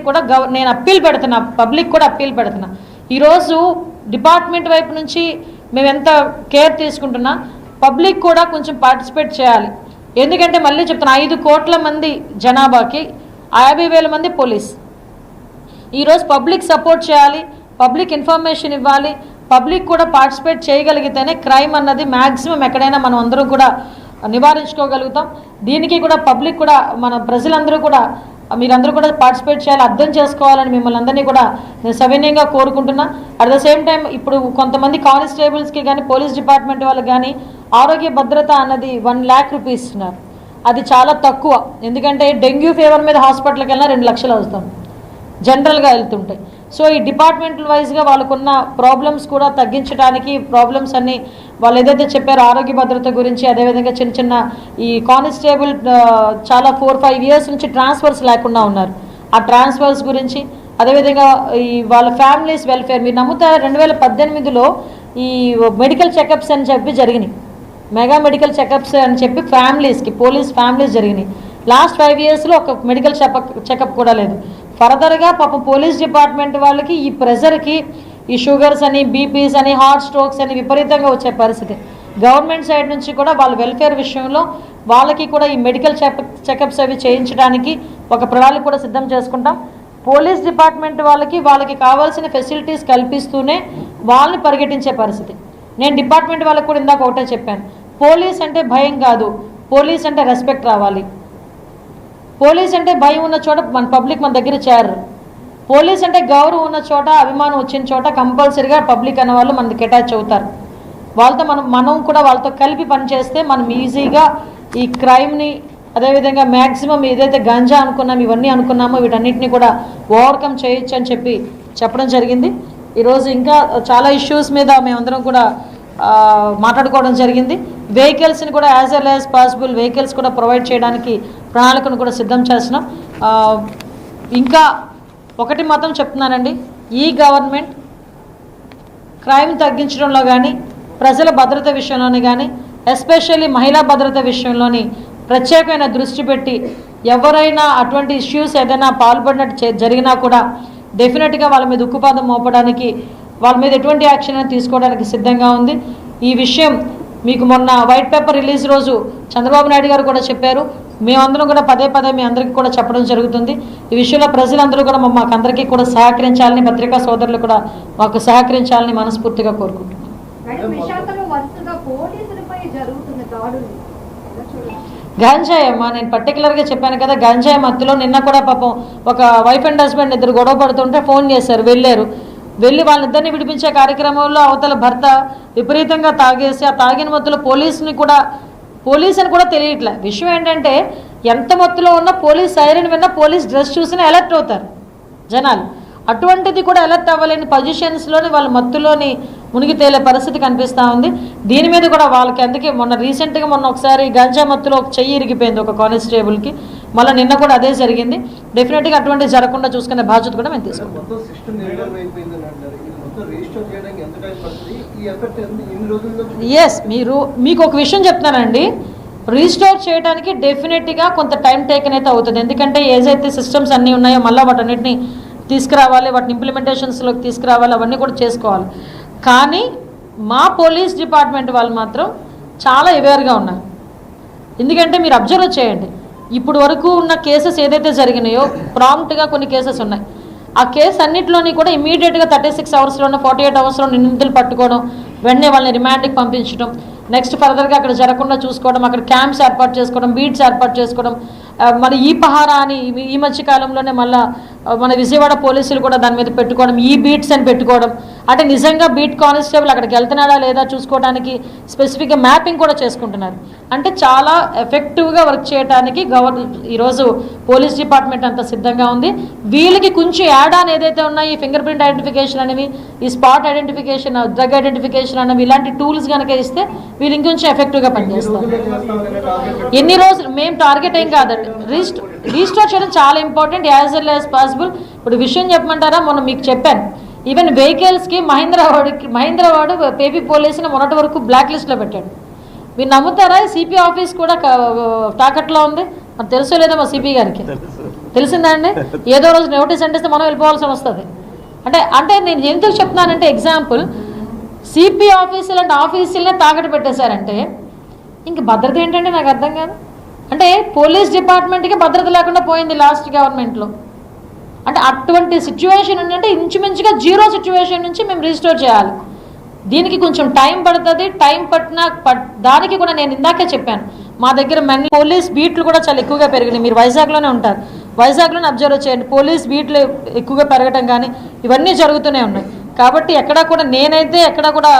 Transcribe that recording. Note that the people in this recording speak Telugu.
కూడా నేను అప్పీల్ పెడుతున్నా, పబ్లిక్ కూడా అప్పీల్ పెడుతున్నా. ఈరోజు డిపార్ట్మెంట్ వైపు నుంచి మేము ఎంత కేర్ తీసుకుంటున్నా, పబ్లిక్ కూడా కొంచెం పార్టిసిపేట్ చేయాలి. ఎందుకంటే మళ్ళీ చెప్తున్నా, 5 కోట్ల మంది జనాభాకి 50,000 మంది పోలీస్. ఈరోజు పబ్లిక్ సపోర్ట్ చేయాలి, పబ్లిక్ ఇన్ఫర్మేషన్ ఇవ్వాలి, పబ్లిక్ కూడా పార్టిసిపేట్ చేయగలిగితేనే క్రైమ్ అన్నది మ్యాక్సిమం ఎక్కడైనా మనం అందరూ కూడా నివారించుకోగలుగుతాం. దీనికి కూడా పబ్లిక్ కూడా, మన ప్రజలందరూ కూడా, మీరందరూ కూడా పార్టిసిపేట్ చేయాలి, అర్థం చేసుకోవాలని మిమ్మల్ని అందరినీ కూడా నేను సవినయంగా కోరుకుంటున్నా. అట్ ద సేమ్ టైం ఇప్పుడు కొంతమంది కానిస్టేబుల్స్కి కానీ పోలీస్ డిపార్ట్మెంట్ వాళ్ళకి కానీ ఆరోగ్య భద్రత అన్నది 1 lakh రూపీస్ ఇస్తున్నారు. అది చాలా తక్కువ. ఎందుకంటే డెంగ్యూ ఫీవర్ మీద హాస్పిటల్కి వెళ్ళినా 2 లక్షలు అవుతాం జనరల్గా వెళ్తుంటాయి. సో ఈ డిపార్ట్మెంటల్ వైజ్గా వాళ్ళకున్న ప్రాబ్లమ్స్ కూడా తగ్గించడానికి, ప్రాబ్లమ్స్ అన్నీ వాళ్ళు ఏదైతే చెప్పారో ఆరోగ్య భద్రత గురించి, అదేవిధంగా చిన్న చిన్న ఈ కానిస్టేబుల్ చాలా 4-5 years నుంచి ట్రాన్స్ఫర్స్ లేకుండా ఉన్నారు, ఆ ట్రాన్స్ఫర్స్ గురించి, అదేవిధంగా ఈ వాళ్ళ ఫ్యామిలీస్ వెల్ఫేర్. మీరు నమ్ముతారా, 2018లో ఈ మెడికల్ చెకప్స్ అని చెప్పి జరిగినాయి, మెగా మెడికల్ చెకప్స్ అని చెప్పి ఫ్యామిలీస్కి, పోలీస్ ఫ్యామిలీస్ జరిగినాయి. లాస్ట్ 5 yearsలో ఒక మెడికల్ చెకప్ కూడా లేదు. ఫర్దర్గా పాపం పోలీస్ డిపార్ట్మెంట్ వాళ్ళకి ఈ ప్రెజర్కి ఈ షుగర్స్ అని, బీపీస్ అని, హార్ట్ స్ట్రోక్స్ అని విపరీతంగా వచ్చే పరిస్థితి. గవర్నమెంట్ సైడ్ నుంచి కూడా వాళ్ళ వెల్ఫేర్ విషయంలో వాళ్ళకి కూడా ఈ మెడికల్ చెకప్స్ అవి చేయించడానికి ఒక ప్రణాళిక కూడా సిద్ధం చేసుకుంటాం. పోలీస్ డిపార్ట్మెంట్ వాళ్ళకి కావాల్సిన ఫెసిలిటీస్ కల్పిస్తూనే వాళ్ళని పరిగెట్టించే పరిస్థితి. నేను డిపార్ట్మెంట్ వాళ్ళకి కూడా ఇందాక ఒకటే చెప్పాను, పోలీస్ అంటే భయం కాదు, పోలీస్ అంటే రెస్పెక్ట్ రావాలి. పోలీస్ అంటే భయం ఉన్న చోట మన పబ్లిక్ మన దగ్గర చేరరు. పోలీస్ అంటే గౌరవం ఉన్న చోట, అభిమానం వచ్చిన చోట కంపల్సరీగా పబ్లిక్ అనే వాళ్ళు మనకి అటాచ్ అవుతారు. వాళ్ళతో మనం కూడా వాళ్ళతో కలిపి పనిచేస్తే మనం ఈజీగా ఈ క్రైమ్ని, అదేవిధంగా మ్యాక్సిమం ఏదైతే గంజా అనుకున్నాం, ఇవన్నీ అనుకున్నామో వీటన్నిటిని కూడా ఓవర్కమ్ చేయొచ్చు అని చెప్పడం జరిగింది. ఈరోజు ఇంకా చాలా ఇష్యూస్ మీద మేమందరం కూడా మాట్లాడుకోవడం జరిగింది. వెహికల్స్ని కూడా as L as possible vehicles కూడా ప్రొవైడ్ చేయడానికి ప్రణాళికను కూడా సిద్ధం చేస్తున్నాం. ఇంకా ఒకటి మాత్రం చెప్తున్నానండి, ఈ గవర్నమెంట్ క్రైమ్ తగ్గించడంలో కానీ, ప్రజల భద్రత విషయంలోని కానీ, ఎస్పెషల్లీ మహిళా భద్రత విషయంలోని ప్రత్యేకమైన దృష్టి పెట్టి ఎవరైనా అటువంటి ఇష్యూస్ ఏదైనా పాల్పడినట్టు జరిగినా కూడా డెఫినెట్గా వాళ్ళ మీద ఉక్కుపాదం మోపడానికి, వాళ్ళ మీద ఎటువంటి యాక్షన్ తీసుకోవడానికి సిద్ధంగా ఉంది. ఈ విషయం మీకు మొన్న వైట్ పేపర్ రిలీజ్ రోజు చంద్రబాబు నాయుడు గారు కూడా చెప్పారు. మేమందరం కూడా పదే మీ అందరికీ కూడా చెప్పడం జరుగుతుంది. ఈ విషయంలో ప్రజలందరూ కూడా మాకు అందరికీ కూడా సహకరించాలని, పత్రికా సోదరులు కూడా మాకు సహకరించాలని మనస్ఫూర్తిగా కోరుకుంటున్నాం. గంజాయి అమ్మా, నేను పర్టికులర్గా చెప్పాను కదా, గంజాయి మత్తులో నిన్న కూడా పాపం ఒక వైఫ్ అండ్ హస్బెండ్ ఇద్దరు గొడవ పడుతుంటే ఫోన్ చేశారు, వెళ్ళి వాళ్ళిద్దరిని విడిపించే కార్యక్రమంలో అవతల భర్త విపరీతంగా తాగేసి, ఆ తాగిన మత్తులో పోలీస్ అని కూడా తెలియట్లే. విషయం ఏంటంటే, ఎంత మత్తులో ఉన్నా పోలీస్ సైరన్ విన్నా, పోలీస్ డ్రెస్ చూసినా అలర్ట్ అవుతారు జనాలు. అటువంటిది కూడా అలర్ట్ అవ్వలేని పొజిషన్స్లోని వాళ్ళ మత్తులోని మునిగి తేలే పరిస్థితి కనిపిస్తూ ఉంది. దీని మీద కూడా వాళ్ళకి, అందుకే మొన్న ఒకసారి గంజా మత్తులో ఒక చెయ్యి ఇరిగిపోయింది ఒక కానిస్టేబుల్కి, మళ్ళీ నిన్న కూడా అదే జరిగింది. డెఫినెట్గా అటువంటిది జరగకుండా చూసుకునే బాధ్యత కూడా మేము తీసుకుంటాం. ఎస్, మీకు ఒక విషయం చెప్తున్నానండి, రీస్టోర్ చేయడానికి డెఫినెట్గా కొంత టైం టేకన్ అయితే అవుతుంది. ఎందుకంటే ఏదైతే సిస్టమ్స్ అన్నీ ఉన్నాయో మళ్ళీ వాటన్నిటిని తీసుకురావాలి, వాటిని ఇంప్లిమెంటేషన్స్లోకి తీసుకురావాలి, అవన్నీ కూడా చేసుకోవాలి. కానీ మా పోలీస్ డిపార్ట్మెంట్ వాళ్ళు మాత్రం చాలా అవేర్గా ఉన్నారు. ఎందుకంటే మీరు అబ్జర్వ్ చేయండి, ఇప్పుడు వరకు ఉన్న కేసెస్ ఏదైతే జరిగినాయో ప్రాంప్ట్గా కొన్ని కేసెస్ ఉన్నాయి. ఆ కేసు అన్నింటిలోని కూడా ఇమీడియట్గా 36 hours-లోనో 48 hours-లో నిందితులు పట్టుకోవడం, వెంటనే వాళ్ళని రిమాండ్కి పంపించడం, నెక్స్ట్ ఫర్దర్గా అక్కడ జరగకుండా చూసుకోవడం, అక్కడ క్యాంప్స్ ఏర్పాటు చేసుకోవడం, బీట్స్ ఏర్పాటు చేసుకోవడం. మరి ఈ పహారా అని ఈ మధ్య కాలంలోనే మళ్ళీ మన విజయవాడ పోలీసులు కూడా దాని మీద పెట్టుకోవడం, ఈ బీట్స్ అని పెట్టుకోవడం. అంటే నిజంగా బీట్ కానిస్టేబుల్ అక్కడికి వెళ్తున్నాడా లేదా చూసుకోవడానికి స్పెసిఫిక్గా మ్యాపింగ్ కూడా చేసుకుంటున్నారు. అంటే చాలా ఎఫెక్టివ్గా వర్క్ చేయడానికి ఈరోజు పోలీస్ డిపార్ట్మెంట్ అంతా సిద్ధంగా ఉంది. వీళ్ళకి కొంచెం యాడ్ ఆన్ ఏదైతే ఉన్నాయి, ఈ ఫింగర్ ప్రింట్ ఐడెంటిఫికేషన్ అనేవి, ఈ స్పాట్ ఐడెంటిఫికేషన్, డ్రగ్ ఐడెంటిఫికేషన్ అనేవి, ఇలాంటి టూల్స్ కనుక ఇస్తే వీళ్ళు ఇంకొంచెం ఎఫెక్టివ్గా పనిచేస్తారు. ఎన్ని రోజులు మేము టార్గెట్ ఏం కాదండి, రీస్టోర్ చేయడం చాలా important, as L as possible. ఇప్పుడు విషయం చెప్పమంటారా, మొన్న మీకు చెప్పాను, ఈవెన్ వెహికల్స్కి మహేంద్రవాడు పేపీ పోలీసుని మొన్నటి వరకు బ్లాక్ లిస్ట్లో పెట్టాడు. మీరు నమ్ముతారా, సిపి ఆఫీస్ కూడా తాకట్లో ఉంది. మరి తెలుసో లేదా మా సిపి గారికి? తెలిసిందా అండి? ఏదో రోజు నోటీస్ అంటేస్తే మనం వెళ్ళిపోవాల్సి వస్తుంది. అంటే నేను ఎందుకు చెప్తున్నానంటే ఎగ్జాంపుల్ సిపి ఆఫీసులు అంటే ఆఫీసులనే తాకట్టు పెట్టేశారంటే ఇంక భద్రత ఏంటంటే నాకు అర్థం కాదు. అంటే పోలీస్ డిపార్ట్మెంట్కి భద్రత లేకుండా పోయింది లాస్ట్ గవర్నమెంట్లో. అంటే అటువంటి సిచ్యువేషన్ అంటే ఇంచుమించుగా జీరో సిచ్యువేషన్ నుంచి మేము రీస్టోర్ చేయాలి. దీనికి కొంచెం టైం పడుతుంది. టైం దానికి కూడా నేను ఇందాకే చెప్పాను, మా దగ్గర పోలీస్ బీట్లు కూడా చాలా ఎక్కువగా పెరిగినాయి. మీరు వైజాగ్లోనే ఉంటారు, వైజాగ్లోనే అబ్జర్వ్ చేయండి. పోలీస్ బీట్లు ఎక్కువగా పెరగటం కానీ ఇవన్నీ జరుగుతూనే ఉన్నాయి. కాబట్టి ఎక్కడా కూడా నేనైతే ఎక్కడా కూడా